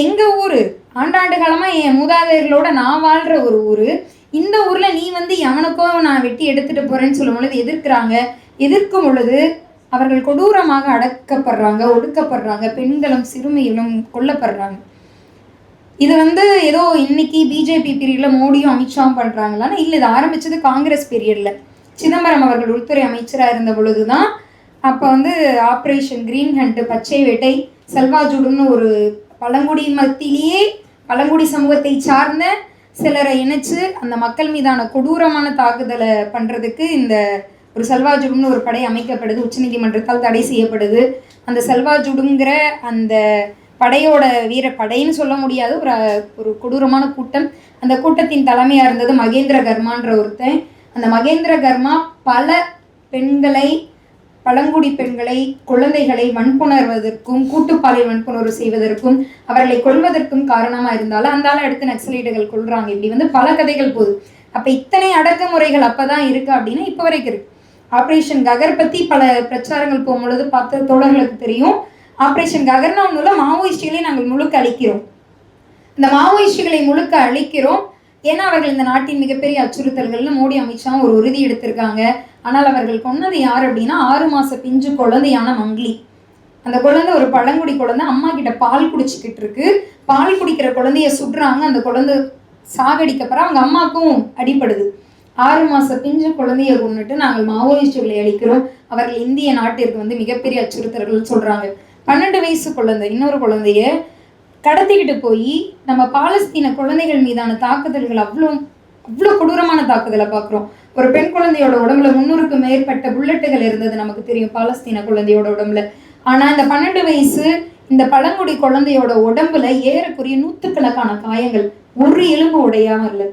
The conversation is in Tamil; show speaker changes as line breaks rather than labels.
எங்க ஊரு, ஆண்டாண்டு காலமா என் மூதாதையர்களோட நான் வாழ்ற ஒரு ஊரு. இந்த ஊர்ல நீ வந்து எவனுக்கோ நான் வெட்டி எடுத்துட்டு போறேன்னு சொல்லும் பொழுது எதிர்க்கிறாங்க. எதிர்க்கும் பொழுது அவர்கள் கொடூரமாக அடக்கப்படுறாங்க, ஒடுக்கப்படுறாங்க, பெண்களும் சிறுமிகளும் கொல்லப்படுறாங்க. இது வந்து ஏதோ இன்னைக்கு பிஜேபி பீரியட்ல மோடியும் அமித்ஷாவும் பண்றாங்களான்னா இல்ல, இது ஆரம்பிச்சது காங்கிரஸ் பீரியட்ல. சிதம்பரம் அவர்கள் உள்துறை அமைச்சராக இருந்த பொழுதுதான் அப்ப வந்து ஆபரேஷன் கிரீன் ஹண்ட், பச்சை வேட்டை, செல்வாஜுடுன்னு ஒரு பழங்குடி மத்தியிலேயே பழங்குடி சமூகத்தை சார்ந்த சிலரை இணைச்சு அந்த மக்கள் மீதான கொடூரமான தாக்குதலை பண்றதுக்கு இந்த ஒரு செல்வாஜுடுன்னு ஒரு படை அமைக்கப்படுது. உச்சநீதிமன்றத்தால் தடை செய்யப்படுது. அந்த செல்வாஜுடுங்கிற அந்த படையோட வீரப்படைன்னு சொல்ல முடியாது, ஒரு கொடூரமான கூட்டம். அந்த கூட்டத்தின் தலைமையாக இருந்தது மகேந்திர கர்மான்ற ஒருத்தன். அந்த மகேந்திர கர்மா பல பெண்களை, பழங்குடி பெண்களை, குழந்தைகளை வன்புணர்வதற்கும் கூட்டுப்பாலியல் வன்புணர்வு செய்வதற்கும் அவர்களை கொள்வதற்கும் காரணமாக இருந்தாலும் அந்த ஆளை அடுத்து நக்சலைட்டுகள் கொள்றாங்க. இப்படி வந்து பல கதைகள் போகுது. அப்போ இத்தனை அடக்குமுறைகள் அப்போதான் இருக்கு அப்படின்னா இப்போ வரைக்கும் இருக்கு. ஆப்ரேஷன் ககர் பற்றி பல பிரச்சாரங்கள் போகும்பொழுது பார்த்த தோழர்களுக்கு தெரியும். ஆப்ரேஷன் ககர்னா ஒன்றும் இல்லை, மாவோயிஸ்டுகளை நாங்கள் முழுக்க அழிக்கிறோம். இந்த மாவோயிஸ்டுகளை முழுக்க அழிக்கிறோம் ஏன்னா அவர்கள் இந்த நாட்டின் மிகப்பெரிய அச்சுறுத்தல்கள்னு மோடி அமித்ஷா ஒரு உறுதி எடுத்திருக்காங்க. ஆனால் அவர்கள் கொன்னது யார் அப்படின்னா 6 மாச பிஞ்சு குழந்தையான மங்கிலி. அந்த குழந்தை ஒரு பழங்குடி குழந்தை, அம்மா கிட்ட பால் குடிச்சுக்கிட்டு இருக்கு. பால் குடிக்கிற குழந்தைய சுடுறாங்க. அந்த குழந்தை சாகடிக்கப்புறம் அவங்க அம்மாவுக்கும் அடிப்படுது. 6 மாச பிஞ்சு குழந்தைய கொண்டுட்டு நாங்கள் மாவோயிஸ்டுகளை அழிக்கிறோம், அவர்கள் இந்திய நாட்டிற்கு வந்து மிகப்பெரிய அச்சுறுத்தல்கள் சொல்றாங்க. 12 வயசு குழந்தை இன்னொரு குழந்தைய கடத்திக்கிட்டு போய் நம்ம பாலஸ்தீன குழந்தைகள் மீதான தாக்குதல்கள் அவ்வளோ கொடூரமான தாக்குதலை பார்க்குறோம். ஒரு பெண் குழந்தையோட உடம்புல 300க்கும் மேற்பட்ட புல்லட்டுகள் இருந்தது நமக்கு தெரியும் பாலஸ்தீன குழந்தையோட உடம்புல. ஆனால் இந்த 12 வயசு இந்த பழங்குடி குழந்தையோட உடம்புல ஏறக்குறைய 100கணக்கான காயங்கள், ஒரு எலும்பு உடையாம இல்லை.